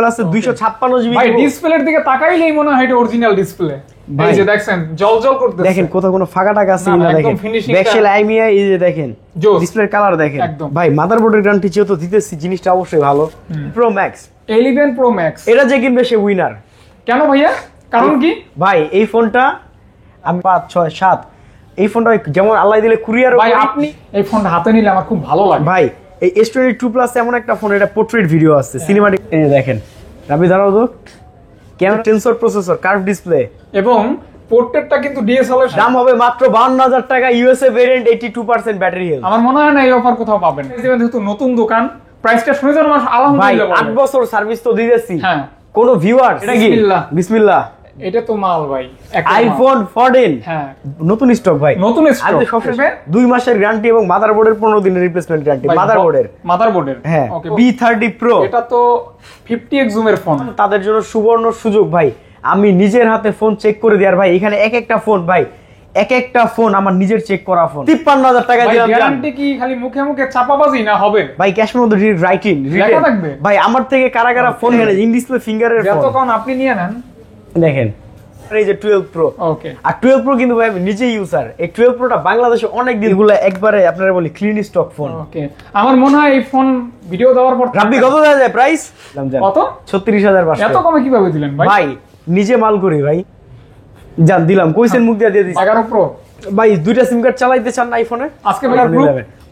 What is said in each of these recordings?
Available আছে 256 GB. ভাই ডিসপ্লের দিকে তাকাইলেই মনে হয় এটা অরিজিনাল ডিসপ্লে। এই যে দেখেন জলজল করতেছে, দেখেন কোথাও কোনো ফাঁকা টাকা আছে কিনা দেখেন, ব্যাকশেল আইমিয়া এই যে দেখেন ডিসপ্লের কালার দেখেন ভাই। মাদারবোর্ডের গ্যারান্টি যেহেতু দিতেছি জিনিসটা অবশ্যই ভালো। প্রো ম্যাক্স 11 প্রো ম্যাক্স এটা যে কিনবে সে উইনার। কেন ভাইয়া, কারণ কি ভাই এই ফোনটা আমি 5 6 7 এই ফোনটা যেমন আল্লাহ দিলে কুরিয়ার ভাই আপনি এই ফোনটা হাতে নিলে আমার খুব ভালো লাগে ভাই। এই S22 প্লাস এমন একটা ফোন, এটা পোর্ট্রেট ভিডিও আছে, সিনেমাটিক। এই দেখেন রাবি দাঁড়াও তো, camera tensor processor, curve display এবং পোর্ট্রেটটা কিন্তু ডিএসএলআর। দাম হবে মাত্র 52000 টাকা, ইউএসএ ভেরিয়েন্ট, 82% ব্যাটারি হেলথ। আমার মনে হয় না এই অফার কোথাও পাবেন। যেহেতু নতুন দোকান, প্রাইসটা শুনে যেন আমার আলহামদুলিল্লাহ। 8 বছর সার্ভিস তো দিয়েছি। হ্যাঁ কোন ভিউয়ার এটা কি বিসমিল্লাহ, এটা তো মাল ভাই, আইফোন 14। হ্যাঁ নতুন স্টক ভাই, নতুন স্টক। আজকে সবশেষে 2 মাসের গ্যারান্টি এবং মাদারবোর্ডের 15 দিনের রিপ্লেসমেন্ট গ্যারান্টি। মাদারবোর্ডের হ্যাঁ B30 Pro, এটা তো 50x জুমের ফোন। তাদের জন্য সুবর্ণ সুযোগ ভাই, আমি নিজের হাতে ফোন চেক করে দিয়ার ভাই। এখানে এক একটা ফোন ভাই, এক একটা ফোন আমার নিজের চেক করা ফোন, 53000 টাকা দিলাম। গ্যারান্টি কি খালি মুখে মুখে চাপাবাজি না হবে ভাই? ক্যাশের মধ্যে রাইটিং লেখা থাকবে ভাই। আমার থেকে কারা কারা ফোন কিনে ইন ডিসপ্লে ফিঙ্গারের ফোন, যতক্ষণ আপনি নিয়ে নেন। দেখেন এই যে 12 Pro, ওকে, আর 12 Pro কিন্তু ভাই আমি নিজেই ইউজার। এই 12 Proটা বাংলাদেশে অনেক দিনগুলো একবারে আপনারা বলি ক্লিন স্টক ফোন। ওকে, আমার মনে হয় এই ফোন ভিডিও দেওয়ার পর রাব্বি কত দেওয়া যায় প্রাইস? কত? 36500। এত কমে কিভাবে দিলেন ভাই? ভাই নিজে মাল করি ভাই, জান দিলাম, কইছেন মুখ দিয়ে দিছি। 11 Pro ভাই দুইটা সিম কার্ড চালাইতে চান না আইফোনে? আজকে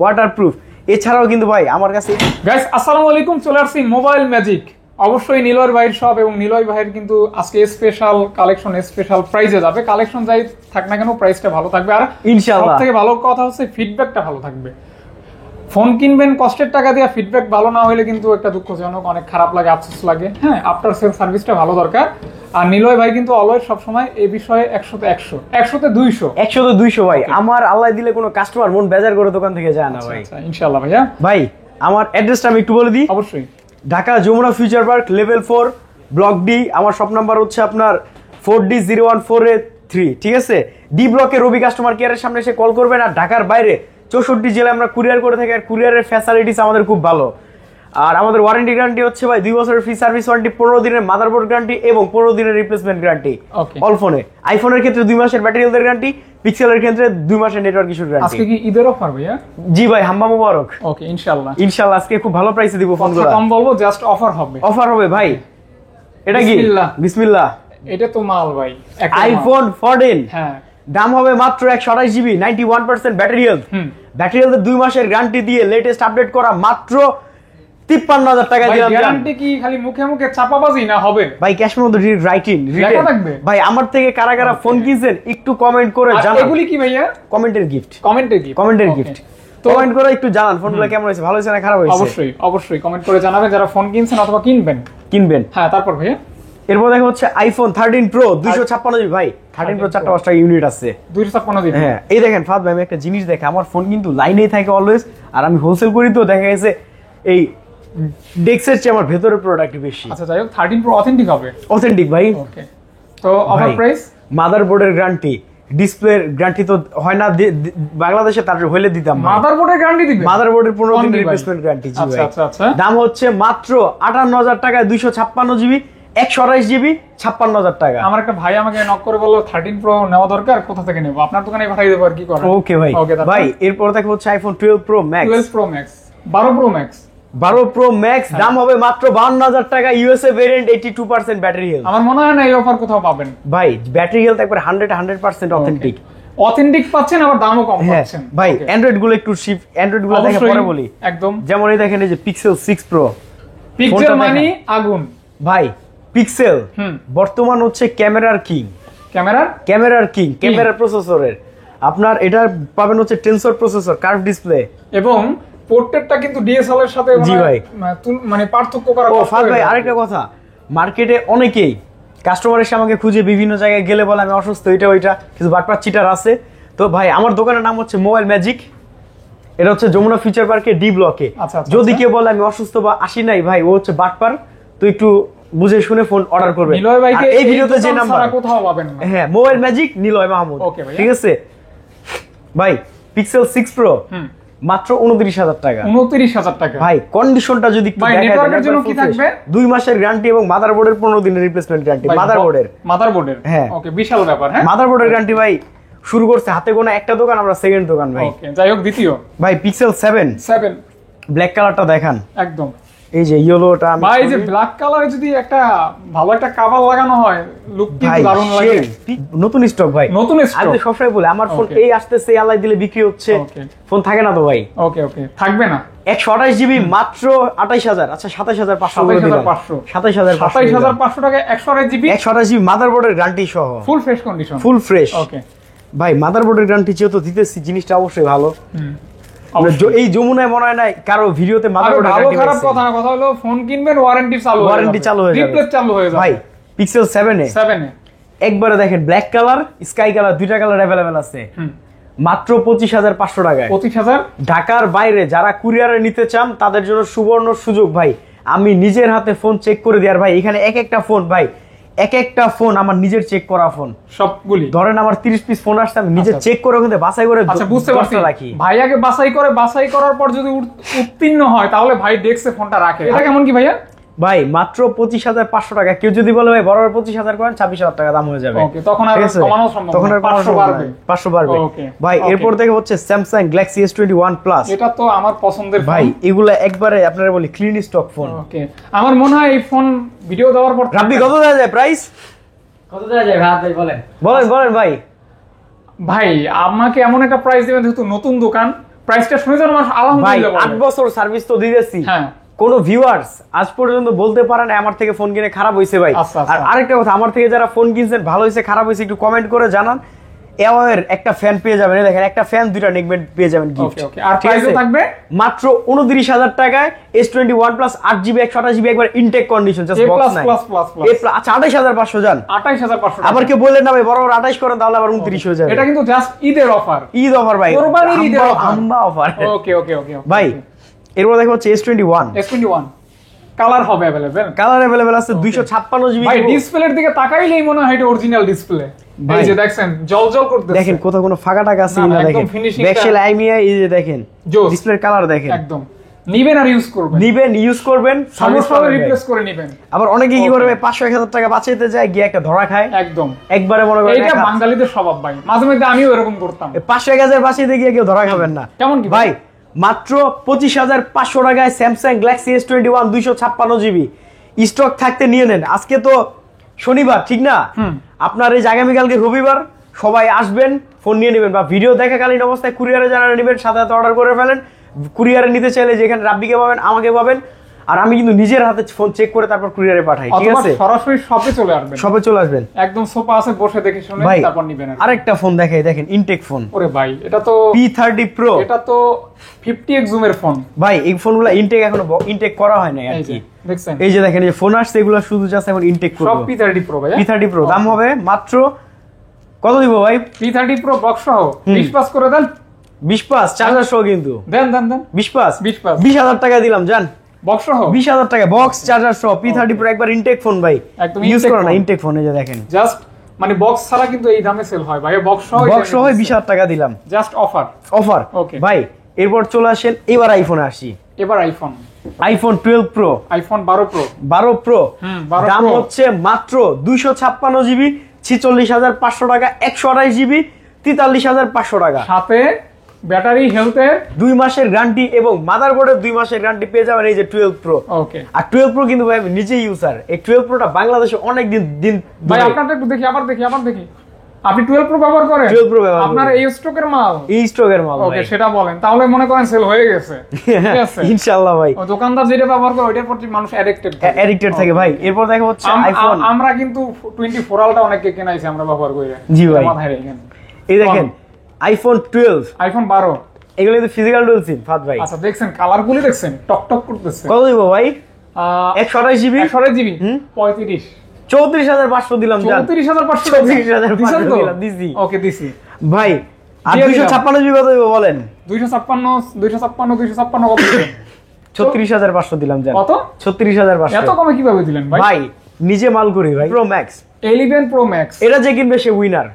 ওয়াটারপ্রুফ। এছাড়াও কিন্তু ভাই আমার কাছে গাইস আসসালামু আলাইকুম, চলে আসছি মোবাইল ম্যাজিক। অবশ্যই নিলয় ভাইয়ের শপ, এবং নিলয় ভাইয়ের কিন্তু আজকে স্পেশাল কালেকশন, স্পেশাল প্রাইসে যাবে। কালেকশন যাই থাক না কেন প্রাইসটা ভালো থাকবে, আর ইনশাআল্লাহ সবথেকে ভালো কথা হচ্ছে ফিডব্যাকটা ভালো থাকবে। ফোন কিনবেন কষ্টের টাকা দিয়ে, ফিডব্যাক ভালো না হলে কিন্তু একটা দুঃখজনক, অনেক খারাপ লাগে, আফসোস লাগে। হ্যাঁ, আফটার সেল সার্ভিসটা ভালো দরকার। আর নিলয় ভাই কিন্তু অলওয়েজ সব সময় এই বিষয়ে 100 তে 100, 100 তে 200, 100 তে 200 ভাই। আমার আল্লাহ দিলে কোনো কাস্টমার মন বেজার করে দোকান থেকে যায় না ভাই। আচ্ছা ইনশাআল্লাহ ভাইয়া। ভাই আমার অ্যাড্রেসটা আমি একটু বলে দিই। অবশ্যই, Dhaka Jamuna future park level 4 block D. আমার শপ নাম্বার হচ্ছে আপনার 4D014A3, ঠিক আছে? ডি ব্লকে রবি কাস্টমার কেয়ারের সামনে এসে কল করবেন। আর ঢাকার বাইরে 64 জেলায় আমরা কুরিয়ার করে থাকি, আর কুরিয়ারের ফ্যাসিলিটিস আমাদের খুব ভালো। আর আমাদের ওয়ারেন্টি গ্যারান্টি হচ্ছে ভাই 2 বছরের ফ্রি সার্ভিস ওয়ারেন্টি, 15 দিনের মাদারবোর্ড গ্যারান্টি এবং 15 দিনের রিপ্লেসমেন্ট গ্যারান্টি অল ফোনে। আইফোনের ক্ষেত্রে 2 মাসের ব্যাটারি হেলথের গ্যারান্টি, পিক্সেলের ক্ষেত্রে 2 মাসের নেটওয়ার্ক ইস্যুর গ্যারান্টি। আজকে কি ঈদের অফার ভাইয়া? জি ভাই, হাম্বা মোবারক। ওকে ইনশাআল্লাহ, ইনশাআল্লাহ আজকে খুব ভালো প্রাইসে দিব ফোনগুলো। কম বলবো, জাস্ট অফার হবে। অফার হবে ভাই। এটা কি বিসমিল্লাহ, এটা তো মাল ভাই, আইফোন 14। হ্যাঁ, দাম হবে মাত্র 128 জিবি, 91% ব্যাটারি হেলথ। ব্যাটারি হেলথে 2 মাসের গ্যারান্টি দিয়ে লেটেস্ট আপডেট করা মাত্র 53000 টাকা দিলাম। গ্যারান্টি কি খালি মুখে মুখে চাপাবাজি না হবে ভাই? ক্যাশের মধ্যে রাইটিং লেখা থাকবে ভাই। আমার থেকে কারা কারা ফোন কিনছেন একটু কমেন্ট করে জানান। এগুলি কি ভাইয়া? কমেন্টের গিফট, কমেন্টের গিফট। কমেন্ট করে একটু জানান ফোনগুলো কেমন হয়েছে, ভালো হয়েছে না খারাপ হয়েছে। অবশ্যই অবশ্যই কমেন্ট করে জানাবেন যারা ফোন কিনছেন অথবা কিনবেন। হ্যাঁ, তারপর ভাইয়া এরপর দেখা হচ্ছে আইফোন 13 Pro 256 জিবি ভাই। 13 Pro 4টা ইউনিট আছে, 256 জিবি। হ্যাঁ এই দেখেন ফাদ ভাই, আমি একটা জিনিস দেখে আমার ফোন কিন্তু লাইনেই থাকে অলওয়েজ, আর আমি হোলসেল করি তো দেখা গেছে এই ডেক্সের চেয়ে আমার ভেতরের প্রোডাক্ট বেশি। আচ্ছা যাই হোক, 13 Pro অথেন্টিক হবে? অথেন্টিক ভাই। ওকে, তো অফার প্রাইস, মাদারবোর্ডের গ্যারান্টি, ডিসপ্লের গ্যারান্টি তো হয় না বাংলাদেশে, তার হইলে দিতাম। মাদারবোর্ডের গ্যারান্টি দিবে? মাদারবোর্ডের 15 দিনের রিপ্লেসমেন্ট গ্যারান্টি। জি ভাই। আচ্ছা, দাম হচ্ছে মাত্র 58000 টাকায় 256 জিবি, 128 জিবি, 56000 টাকা। আমার একটা ভাই আমাকে নক করে বলল 13 Pro নেওয়া দরকার, কোথা থেকে নেব? আপনার দোকানে পাঠিয়ে দেব, আর কি করার। ওকে ভাই। ভাই এরপর দেখা হচ্ছে iPhone 12 Pro Max, 12 Pro Max, 12 Pro Max, 12 Pro Max। দাম হবে মাত্র 52000 টাকা, ইউএসএ ভেরিয়েন্ট, 82% ব্যাটারি হেলথ। আমার মনে হয় না এই অফার কোথাও পাবেন ভাই। ব্যাটারি হেলথ একবার 100% অথেন্টিক পাচ্ছেন, আবার দামও কম পাচ্ছেন ভাই। অ্যান্ড্রয়েড গুলো একটু শিফট, অ্যান্ড্রয়েড গুলো দেখে পরে বলি একদম। যেমন এই দেখেন এই যে Pixel 6 Pro। পিক্সেল মানে আগুন ভাই। পিক্সেল বর্তমান হচ্ছে ক্যামেরার কিং, ক্যামেরার প্রসেসরের। আপনার এটা পাবেন হচ্ছে টেনসর প্রসেসর, কার্ভ ডিসপ্লে, এবং পোর্ট্রেটটা কিন্তু ডিএসএলআর এর সাথে মানে পার্থক্য করা। ও ফাদ ভাই আরেকটা কথা, মার্কেটে অনেকেই কাস্টমার এসে আমাকে খুঁজে বিভিন্ন জায়গায় গেলে বলে আমি অসুস্থ, এটা ওইটা, কিছু বাটপার চিটার আছে। তো ভাই আমার দোকানের নাম হচ্ছে মোবাইল ম্যাজিক, এটা হচ্ছে যমুনা ফিউচার পার্কে ডি ব্লকে। যদি কেউ বলে আমি অসুস্থ বা আসি নাই ভাই, ও হচ্ছে বাটপার, তো একটু বুঝে শুনে ফোন অর্ডার করবে। নিলয় ভাইকে এই ভিডিওতে যে নাম্বার কোথাও পাবেন না। হ্যাঁ, মোবাইল ম্যাজিক নিলয় মাহমুদ। ঠিক আছে ভাই। পিক্সেল 6 Pro মাত্র 29,000 টাকা। 29,000 টাকা ভাই কন্ডিশনটা যদি একটু ভাই, দেখাই নেটওয়ার্কের জন্য কি থাকবে? 2 মাসের গ্যারান্টি এবং মাদারবোর্ডের 15 দিনের রিপ্লেসমেন্ট গ্যারান্টি। মাদারবোর্ডের হ্যাঁ ওকে, বিশাল ব্যাপার। হ্যাঁ, মাদারবোর্ডের গ্যারান্টি ভাই শুরু করছে হাতে গোনা একটা দোকান, আমরা সেকেন্ড দোকান ভাই। ওকে, যাই হোক দ্বিতীয় ভাই পিক্সেল 7 ব্ল্যাক কালারটা দেখান। একদম এই যে ইয়েলোটা ভাই, যে ব্ল্যাক কালারে যদি একটা ভালো একটা কভার লাগানো হয়, লুক কিন্তু দারুণ লাগে। নতুন স্টক ভাই, নতুন স্টক। আমি সবসময় বলি আমার ফোন এই আসতেছে আল্লাহ দিলে বিক্রি হচ্ছে, ফোন থাকে না তো ভাই। ওকে ওকে, থাকবে না। 128 জিবি মাত্র 28,000। আচ্ছা 27,500 করে দিলাম। 27,500 টাকা 128 জিবি। 128 জিবি মাদারবোর্ডের গ্যারান্টি সহ, full fresh condition, full fresh. Okay ভাই মাদারবোর্ডের গ্যারান্টি যেহেতু দিতেছি, জিনিসটা অবশ্যই ভালো। এই যমুনায় মনে হয় না কারো ভিডিওতে মাদারবোর্ডের ভালো গ্যারান্টি খারাপ কথা না, কথা হলো ফোন কিনবেন ওয়ারেন্টি চালু হয়ে যাবে, রিপ্লেস চালু হয়ে যাবে। ভাই পিক্সেল 7 এ একবারে দেখেন ব্ল্যাক কালার স্কাই কালার দুইটা কালার अवेलेबल আছে মাত্র 25,500 টাকায়। 25,000। ঢাকার বাইরে যারা কুরিয়ারে নিতে চান তাদের জন্য সুবর্ণ সুযোগ ভাই। আমি নিজের হাতে ফোন চেক করে দিই। আর ভাই এখানে এক একটা ফোন ভাই, এক একটা ফোন আমার নিজের চেক করা ফোন সবগুলি। ধরেন আমার 30 পিস ফোন আসছে, আমি নিজে চেক করে ওখানে বাছাই করে বুঝতে পারছি রাখি। ভাই আগে বাছাই করার পর যদি উত্তীর্ণ হয় তাহলে ভাই ডেস্কে ফোনটা রাখে। এটা কেমন কি ভাইয়া? ভাই মাত্র 25,500 টাকা। কেউ যদি বলে ভাই বরাবর 25,000 করেন 26,000 টাকা দাম হয়ে যাবে। ওকে, তখন আর কমানো সম্ভব, তখন আর 500 বাড়বে। ভাই এরপর থেকে হচ্ছে Samsung Galaxy S21 Plus। এটা তো আমার পছন্দের ভাই এগুলা একবারে আপনারা বলি ক্লিন স্টক ফোন। ওকে, আমার মনে হয় এই ফোন ভিডিও দেওয়ার পর রাব্বি কত দেওয়া যায় প্রাইস? কত দেওয়া যায় ভাই বলেন ভাই। ভাই আমাকে এমন একটা প্রাইস দিবেন যেহেতু নতুন দোকান, প্রাইসটা শুনে যেন আমার আলহামদুলিল্লাহ ভাই 8 বছর সার্ভিস তো দিয়েছি। হ্যাঁ, কোন ভিউয়ার্স আজ পর্যন্ত বলতে পারে না আমার থেকে ফোন কিনে খারাপ হইছে ভাই। আর আরেকটা কথা, আমার থেকে যারা ফোন কিনছেন ভালো হইছে খারাপ হইছে একটু কমেন্ট করে জানান। এওয়ার একটা ফ্যান পেয়ে যাবেন, দেখেন একটা ফ্যান দুইটা নেকবেন্ড পেয়ে যাবেন গিফট। আর প্রাইসও থাকবে মাত্র 29,000 টাকায় S21 Plus 8GB 128GB একবার ইনটেক কন্ডিশন, জাস্ট বক্স নাই। আচ্ছা 28,500 জান। 28,500 আবার কেউ বললেন না ভাই বরাবর 28 করেন তাহলে আবার 29 হয়ে যাবে। এটা কিন্তু জাস্ট ঈদের অফার, ঈদ অফার ভাই, কুরবানির ঈদের অফার। ওকে ওকে ওকে ভাই এরপর দেখো হচ্ছে S21 কালার হবে अवेलेबल, কালার अवेलेबल আছে 256GB। ভাই ডিসপ্লের দিকে তাকাইলেই মনে হয় এটা অরিজিনাল ডিসপ্লে। এই যে দেখেন জলজল করতেছে, দেখেন কোথাও কোনো ফাঁকা টাকা আছে না, দেখেন ব্যাকশেল আইমিয়া এই যে দেখেন ডিসপ্লের কালার দেখেন। একদম নিবেন আর ইউজ করবেন সমস্যা হলে রিপ্লেস করে নেবেন। আবার অনেকে কি করবে 500-1000 টাকা বাঁচাইতে যায় গিয়ে একটা ধরা খায়। একদম একবারে মনে করেন এটা বাঙালিদের স্বভাব ভাই, মাঝে মাঝে আমিও এরকম করতাম। 500-1000 বাঁচাইতে গিয়ে কেউ ধরা খাবেন না। কেমন কি ভাই মাত্র 25,500 টাকায় Samsung Galaxy S21 256GB stock থাকতে নিয়ে নেন। আজকে তো শনিবার ঠিক না, আপনার এই আগামীকালকে রবিবার, সবাই আসবেন ফোন নিয়ে নেবেন বা ভিডিও দেখাকালীন অবস্থায় কুরিয়ারে যারা নেবেন সাথে সাথে অর্ডার করে ফেলেন। কুরিয়ারে নিতে চাইলে যেখানে রাব্বিকে পাবেন আমাকে পাবেন, আর আমি কিন্তু নিজের হাতে ফোন চেক করে তারপর কুরিয়ারে পাঠাই। ঠিক আছে, সরাসরি শপে চলে আসবেন, একদম সোফা আছে বসে দেখে শুনে তারপর নেবেন। আরেকটা ফোন দেখাই, দেখেন ইনটেক ফোন। ওরে ভাই এটা তো P30 Pro, এটা তো 50x জুম এর ফোন ভাই। এই ফোনগুলো ইনটেক এখনো ইনটেক করা হয় না আর কি, দেখছেন এই যে দেখেন এই ফোন আসছে এগুলো শুধু জাস্ট এখন ইনটেক করব। সব P30 Pro ভাই, P30 Pro দাম হবে মাত্র কত দিব ভাই? P30 Pro বক্স সহ 20 পাস করে দেন, 20 পাস চার্জার সহ কিন্তু দেন 20 পাস 20,000 টাকা দিলাম জান, বক্স সহ 20,000 টাকা বক্স চার্জার সহ P30 Pro একবার ইনটেক ফোন ভাই, একদম ইউজ করো না ইনটেক ফোন। এই যে দেখেন জাস্ট মানে বক্স ছাড়া কিন্তু এই দামে সেল হয় ভাই, বক্স সহ 20,000 টাকা দিলাম জাস্ট অফার। ওকে ভাই এরপর চলে আসেন এবার আইফোনে আসি। এবার আইফোন 12 Pro, আইফোন 12 Pro দাম হচ্ছে মাত্র 256GB 46,500 টাকা, 128GB 43,500 টাকা, সাথে ব্যাটারি হেলথের 2 মাসের গ্যারান্টি এবং মাদারবোর্ডের 2 মাসের গ্যারান্টি পেয়ে যাবেন। এই যে 12 Pro। ওকে, আর 12 Pro কিন্তু ভাই আমি নিজেই ইউজার, এই 12 Proটা বাংলাদেশে অনেক দিন ভাই আপনারটা একটু দেখি, আবার দেখি আপনি 12 Pro ব্যবহার করেন? 12 Pro ব্যবহার আপনার এই স্টকের মাল? এই স্টকের মাল। ওকে সেটা বলেন, তাহলে মনে করেন সেল হয়ে গেছে। ঠিক আছে ইনশাআল্লাহ ভাই, ও দোকানদার যেটা ব্যবহার করে ওইটার প্রতি মানুষ অ্যাডিক্টেড থাকে ভাই। এরপর দেখা হচ্ছে আইফোন। আমরা কিন্তু 24 আলটা অনেককে কেনাইছি আমরা ব্যবহার করি। জি ভাই, মাথায় রাখেন। এই দেখেন আইফোন 12, আইফোন 12 এগুলো কিন্তু ফিজিক্যাল ডুয়াল সিম ফাত ভাই। আচ্ছা দেখছেন কালারগুলো দেখছেন টকটক করতেছে। কত দিব ভাই? 128GB 35 34,500 দিলাম জান। 34,500 দিলাম দিছি। ওকে দিছি ভাই। আর 256GB কত দিব বলেন? 256 কত দিবেন? 36,500 দিলাম জান। কত? 36,500। এত কমে কিভাবে দিলেন ভাই? ভাই নিজে মাল করি ভাই। Pro Max 11 Pro Max এটা যে কিনবে সে উইনার।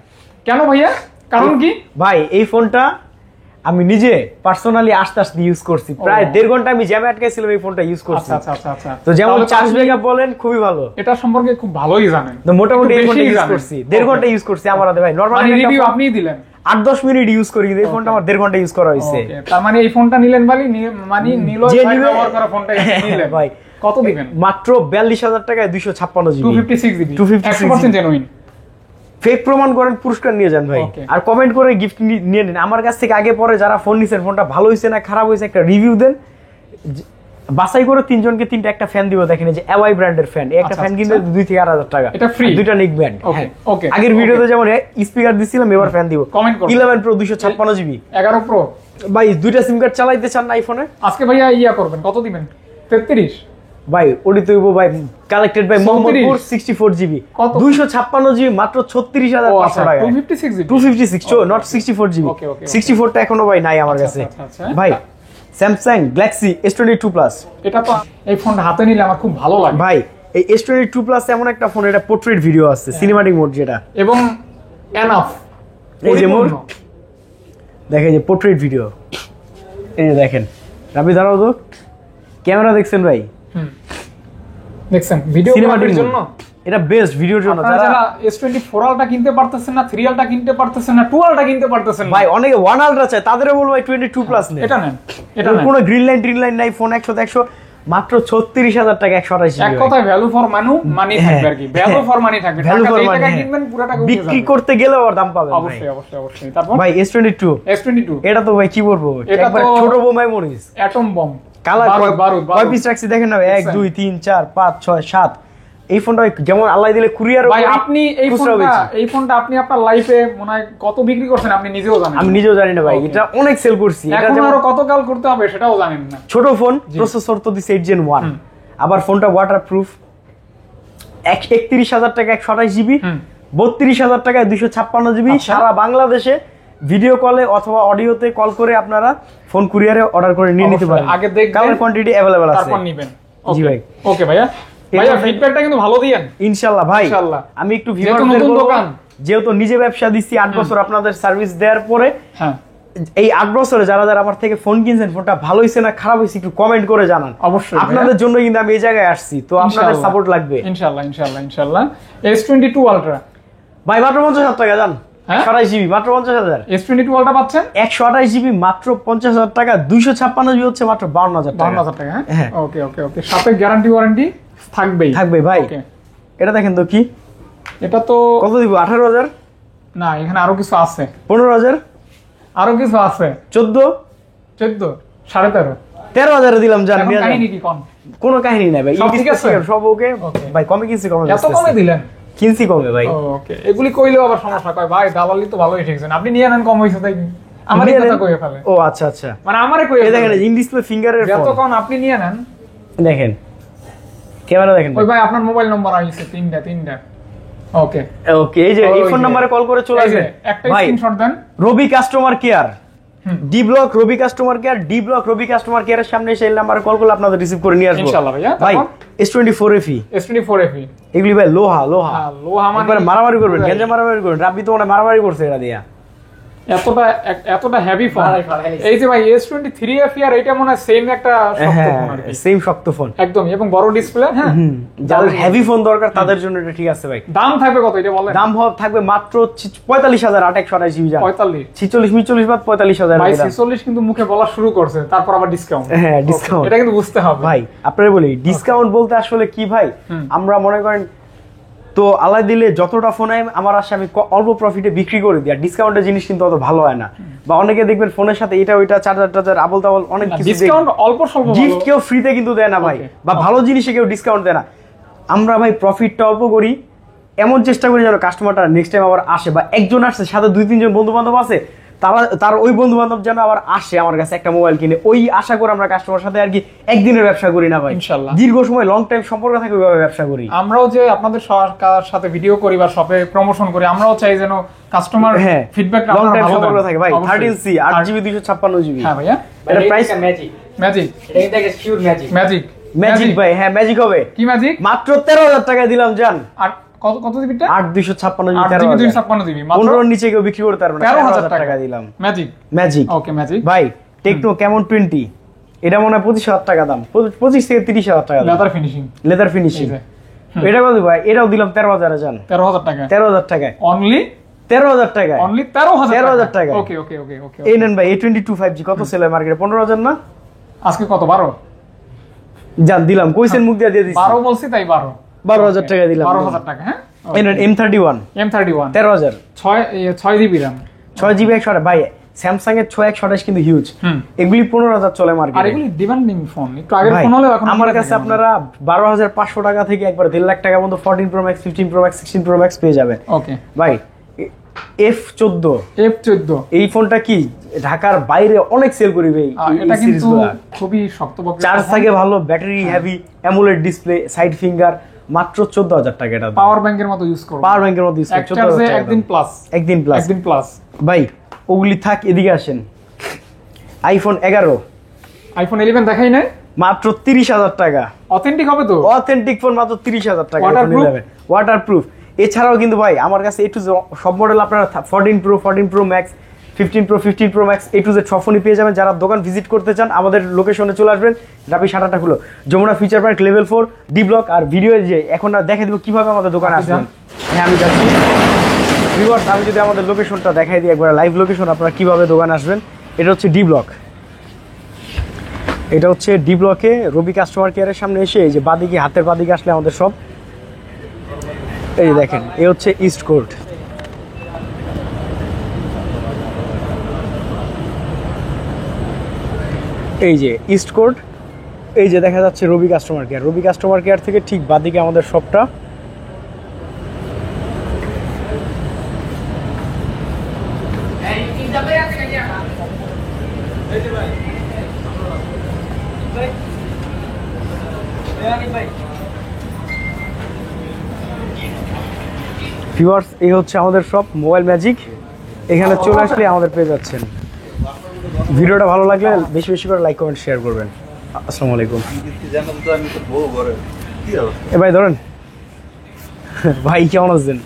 কেন ভাইয়া? কারণ কি? ভাই এই ফোনটা আমি নিজে পার্সোনালি আস্তে আস্তে ইউজ করছি, প্রায় 1.5 ঘন্টা আমি জ্যামে আটকাইছিলাম এই ফোনটা ইউজ করছি। আচ্ছা আচ্ছা আচ্ছা। তো যেমন তাহলে চার্জ আপনি ব্যাকআপ বলেন খুবই ভালো, এটা সম্পর্কে খুব ভালোই জানেন। তো মোটামুটি একটু এই ফোনটা বেশিই ইউজ জানেন। করছি, 1.5 ঘন্টা ইউজ করছি আমার হাতে ভাই। মানে নরমালি রিভিউ আপনিই দিলেন, 8-10 মিনিট ইউজ করি, কিন্তু এই ফোনটা আমার 1.5 ঘন্টা ইউজ করা হয়েছে। ওকে, তার মানে এই ফোনটা নিলেন মানে নিলয় যে ভাই নিবে- ব্যবহার করা ফোনটা নিলেন ভাই কত দিবেন? মাত্র 42,000 টাকায় 256 জিবি 256 জিবি 256 100% জেনুইন। ফেক প্রমাণ করেন, পুরস্কার নিয়ে যান ভাই। Okay. আর কমেন্ট করে গিফট নিয়ে নেন আমার কাছ থেকে। আগে পরে যারা ফোন নিছেন, ফোনটা ভালো হয়েছে না খারাপ হয়েছে একটা রিভিউ দেন, বাছাই করে 3 জনকে 3টা একটা ফ্যান দিব। দেখেন এই যে এওয়াই ব্র্যান্ডের ফ্যান, একটা আচ্ছা, ফ্যান আচ্ছা। কিনলে 2 থেকে 8,000 টাকা, এটা free? আর 2টা নিক ব্যান্ড। Okay, okay, আগের okay. ভিডিওতে যেমন স্পিকার দিছিলাম, এবার ফ্যান দিব। Comment করুন। 11 প্রো 256 জিবি 11 প্রো ভাই, 2টা সিম কার্ড চালাইতে চান না আইফোনে আজকে ভাইয়া ইয়া করবেন, কত দিবেন? 33 ভাই, ওডি তৈব ভাই, কালেক্টেড বাই 34 মোহাম্মদপুর 64 জিবি কত? 256 জিবি মাত্র 36,500 টাকা। 256 GB 256 not 64 GB. Okay, okay, okay. 64টা এখনো ভাই নাই আমার আচ্ছা, কাছে। আচ্ছা, আচ্ছা। ভাই স্যামসাং গ্যালাক্সি S22 প্লাস, এটা তো এই ফোনটা হাতে নিলে আমার খুব ভালো লাগে ভাই এই S22 প্লাস এমন একটা ফোন, এটা পোর্ট্রেট ভিডিও আছে, সিনেমাটিক মোড যেটা, এবং এনাফ। এই যে মোড দেখেন, যে পোর্ট্রেট ভিডিও, এই যে দেখেন। রাবি দাঁড়াও তো, ক্যামেরা দেখছেন ভাই, দেখছেন ভিডিও সিনেমাটিক করার জন্য এটা বেস্ট ভিডিওর জন্য। আপনারা যারা যারা S24 আলটা কিনতে পারতেছেন না, 3 আলটা কিনতে পারতেছেন না, 2 আলটা কিনতে পারতেছেন না, ভাই অনেকে 1 আলট্রা চায়, তাদেরও বলবো ভাই 22 প্লাস নেই। এটা নেন, এটা নেন। কোনো গ্রিন লাইন নাই, ফোন 100 মাত্র 36,000 টাকা 128 এক জিবি। কথায় ভ্যালু ফর মানি থাকবে আর কি, ভ্যালু ফর মানি থাকবে। Value for টাকা money, হ্যাঁ। কিনবেন পুরো টাকা উঠে বিক্রি যাবে। করতে গেলেও আর দাম পাবেন ভাই। অবশ্যই অবশ্যই অবশ্যই। তারপর ভাই S22 S22 এটা তো ভাই কি বলবো, এটা একবার তো- ছোট বোমাই মরিস। অ্যাটম বম কালার বারুদ কয় পিস রাখছি দেখেন না, 1 2 3 4 5 6 7। এই ফোনটা যেমন আল্লাহ দিলে কুরিয়ার, ভাই আপনি এই ফোনটা আপনি আপনার লাইফে মনে হয় কত বিক্রি করছেন আপনি নিজেও জানেন। আমি নিজেও জানি না ভাই, এটা অনেক সেল করছি। এটা এখন যেমন আরো কত কাল করতে হবে সেটাও জানেন না। ছোট ফোন, প্রসেসর তো দিছে 8 Gen 1, আবার ফোনটা ওয়াটারপ্রুফ। 31,000 টাকা 128 জিবি, 32,000 টাকায় 256 জিবি। আচ্ছা। সারা বাংলাদেশে ভিডিও কলে অথবা অডিওতে কল করে আপনারা ফোন কুরিয়ারে অর্ডার করে নিয়ে নিতে পারেন। আগে দেখবেন, কালার কোয়ান্টিটি अवेलेबल আছে, তারপর নেবেন। জি ভাই। ওকে ভাইয়া, ভাইয়া ফিডব্যাকটা কিন্তু ভালো দিয়েন ইনশাআল্লাহ ভাই। ইনশাআল্লাহ। আমি একটু যেহেতু ভিউয়ারদের নতুন বলবো, দোকান। যেহেতু নিজে ব্যবসা দিচ্ছি 8 বছর আপনাদের সার্ভিস দেওয়ার পরে, হ্যাঁ এই 8 বছরে যারা যারা আমার থেকে ফোন কিনছেন, ফোনটা ভালো হয়েছে না খারাপ হয়েছে একটু কমেন্ট করে জানান। অবশ্যই ভাইয়া। আপনাদের জন্য কিন্তু আমি এই জায়গায় আসছি, তো আপনাদের ইনশাআল্লাহ। সাপোর্ট লাগবে ইনশাআল্লাহ ইনশাআল্লাহ ইনশাআল্লাহ। S22 আলট্রা ভাই মাত্র 50,000 টাকা জান। হ্যাঁ? 128 জিবি মাত্র 50,000। S22 আলট্রা পাচ্ছেন 128 জিবি মাত্র 50,000 টাকা। 256 জিবি হচ্ছে মাত্র 52,000 টাকা। 52,000 টাকা। হ্যাঁ। হ্যাঁ ওকে ওকে ওকে, সাথে গ্যারান্টি ওয়ারেন্টি থাকবেই থাকবে ভাই। ওকে, এটা দেখেন তো কি, এটা তো কত দিব? 18,000, না, এখানে আরো কিছু আছে, 15,000, আরো কিছু আছে। 14, 14, 13.5। 13,000 দিলাম জান। এখন নিয়ে যান। কাহিনী কি কোন? কোনো কাহিনী নাই ভাই, সব ঠিক আছে? সব ওকে Okay. ভাই। কমে কিনছি, কমে এত কমে দিলেন? কিনছি কমে ভাই। ওকে, এগুলি কইলেও আবার সমস্যা, কয় ভাই দালালি তো ভালোই শিখছেন আপনি, নিয়ে নেন কম হইছে তাই আমারই নিয়ে কথা নেন। কইয়ে ফেলে, ও আচ্ছা আচ্ছা। মানে আমারে কইয়ে এই দেখেন ফেলে। ইন ডিসপ্লে ফিঙ্গারের যত ফোন, কোন আপনি নিয়ে নেন। দেখেন ক্যামেরা দেখেন। ওই ভাই আপনার মোবাইল নম্বর আইছে তিনটা। ওকে ওকে, এই যে এই ফোন নাম্বারে কল করে চলে আসবেন একটা ভাই। স্ক্রিনশট দেন। রবি কাস্টমার কেয়ার, ডি ব্লক রবি কাস্টমার কেয়ার, ডি ব্লক রবি কাস্টমার কেয়ারের সামনে সেই নাম্বারে কল করলে আপনাদের রিসিভ করে নিয়ে আসবো ইনশাআল্লাহ ভাইয়া। ভাই। তারপর? S24 FE S24 FE এগুলি ভাই লোহা লোহা, লোহা মানে একবারে মারামারি করবেন, গেঞ্জা মারামারি করবেন। রাব্বি তো মানে মারামারি করছে এটা দিয়া। এতটা হেভি ফোন। ভাই। এই যে ভাই S23 FE আর এটা মনে হয় সেম একটা শক্ত ফোন আর কি। সেম শক্ত ফোন একদম, এবং বড় ডিসপ্লে। হ্যাঁ, যাদের হেভি ফোন দরকার তাদের জন্য এটা ঠিক আছে ভাই। দাম থাকবে কত এটা বলেন? দাম থাকবে মাত্র 45,828 জিবি। 45 46 45 বাদ 45,000 ভাই 46 কিন্তু মুখে বলা শুরু করছে, তারপর আবার ডিসকাউন্ট। হ্যাঁ, discount। এটা কিন্তু বুঝতে হবে ভাই। আপনারা বলি ডিসকাউন্ট বলতে আসলে কি ভাই, আমরা মনে করেন তো আল্লাহ দিলে যতটা ফোন আমার আসে আমি অল্প প্রফিটে বিক্রি করে দিই। আর ডিসকাউন্টের জিনিস কিন্তু অত ভালো হয় না, বা অনেকে দেখবেন ফোনের সাথে এটা ওইটা চার্জার টার্জার আবল তাবল অনেক কিছু ডিসকাউন্ট অল্প স্বল্প গিফট কেউ ফ্রিতে কিন্তু দেয় না ভাই, বা ভালো জিনিসে কেউ ডিসকাউন্ট দেয় না। আমরা ভাই প্রফিটটা অল্প করি, এমন চেষ্টা করি যেন কাস্টমারটা নেক্সট টাইম আবার আসে, বা একজন আসছে সাথে 2-3 জন বন্ধু বান্ধব আছে, তার ওই বন্ধু বান্ধব যেন আবার আসে আমার কাছে একটা মোবাইল কিনে। ওই আশা করে আমরা কাস্টমার সাথে আর কি একদিনের ব্যবসা করি না ভাই, ইনশাআল্লাহ দীর্ঘ সময় লং টাইম সম্পর্ক থাকে ওইভাবে ব্যবসা করি। আমরাও যে আপনাদের সাথে ভিডিও করি বা শপে প্রমোশন করি, আমরাও চাই যেন কাস্টমার হ্যাঁ, ফিডব্যাকটা লং আপনারা টাইম ভালো সম্পর্ক দেন। থাকে ভাই। অবশ্যই। 13C 8GB 256GB। হ্যাঁ ভাইয়া, এটা প্রাইস ম্যাজিক ম্যাজিক এটা কিন্তু শিওর ম্যাজিক। ম্যাজিক ম্যাজিক ভাই। হ্যাঁ ম্যাজিক হবে কি ম্যাজিক? মাত্র 13,000 টাকা দিলাম জান। আর কত জিবিটা? 8 256 জিবি, 8 জিবি 256 জিবি মাত্র 15 নিচে কেউ বিক্রি করতে পারবে না, 13,000 টাকা দিলাম। ম্যাজিক ম্যাজিক, ওকে ম্যাজিক ভাই টেকনো কেমন 20, এটা মনে হয় 25,000 টাকা দাম, 25 থেকে 30,000 টাকা দাম, লেদার ফিনিশিং। Leather finishing. এটা কত ভাই? এটাও দিলাম 13,000 এ জান, 13,000 টাকা 13,000 টাকায়, অনলি 13,000 টাকায়, অনলি 13,000 টাকা। ওকে ওকে ওকে ওকে এই নেন ভাই A22 5G, কত সেল হয় মার্কেটে? 15,000 না? আজকে কত 12 জান দিলাম, কইছেন মুখ দিয়ে দিছি, 12 বলছি তাই 12,000 টাকা দিলাম। 12,000 টাকা। হ্যাঁ এই নেন M31 M31 13,000, 6 GB RAM, 6GB 128। ভাই স্যামসাং এর 6 কিন্তু হিউজ, হুম। এগুলি 15,000 চলে আর মার্কেটে। এগুলি ডিমান্ডিং ফোন, একটু আগের ভাই, ফোন হলেও এখন আমার কাছে আপনারা 12,500 টাকা থেকে একবার 1.5 লাখ টাকা পর্যন্ত 14 Pro Max, 15 Pro Max, 16 Pro Max পেয়ে যাবেন। ওকে ভাই F14, F14 এই ফোনটা কি ঢাকার বাইরে অনেক সেল করিবে এই এটা কিন্তু সিরিজগুলো। খুবই শক্তপোক্ত, চার্জ থাকে ভালো, battery heavy, AMOLED display, side finger, মাত্র 14,000 টাকা এটা। পাওয়ার ব্যাংকের মতো ইউজ করব, পাওয়ার ব্যাংকের মধ্যে এক চার্জে একদিন প্লাস। একদিন প্লাস। ভাই ওগুলি থাক, এদিকে আসেন। আইফোন 11 আইফোন 11 দেখাই নাই, মাত্র 30,000 টাকা। অথেন্টিক হবে তো? অথেন্টিক ফোন মাত্র 30,000 টাকা। Waterproof? ওয়াটারপ্রুফ। এছাড়াও কিন্তু ভাই আমার কাছে A to Z সব মডেল আপনারা 14 Pro, 14 Pro Max, 15 Pro, 15 Pro Max A to Z সব ফোনই পেয়ে যাবেন। যারা দোকান ভিজিট করতে চান আমাদের লোকেশনে চলে আসবেন, রাবি শাটারটা খুলো, Jamuna future park level 4 D block. আর ভিডিও যে এখন দেখাই দিব কিভাবে আমাদের দোকানে আসবেন। হ্যাঁ আমি যাচ্ছি ভিউয়ার্স, আমি যদি আমাদের লোকেশনটা দেখাই দিই একবার, লাইভ লোকেশন, আপনারা কিভাবে দোকানে আসবেন। এটা হচ্ছে ডি ব্লক, এটা হচ্ছে ডি ব্লকে রবি কাস্টমার কেয়ারের সামনে এসে এই যে বাদিকে, হাতের বাদিকে আসলে আমাদের সব, এই যে দেখেন, এই হচ্ছে ইস্ট কোর্ট। এই যে ইস্ট কোর্ট, এই যে দেখা যাচ্ছে রবি কাস্টমার কেয়ার। রবি কাস্টমার কেয়ার থেকে ঠিক বাদিকে আমাদের শপটা। ভিউয়ার্স, এই হচ্ছে আমাদের সব মোবাইল ম্যাজিক। এখানে চলে আসলে আমাদের পেয়ে যাচ্ছেন। ভিডিওটা ভালো লাগলে বেশি বেশি করে লাইক, কমেন্ট, শেয়ার করবেন। আসসালামু আলাইকুম। এ ভাই ধরেন, ভাই কেমন আছেন?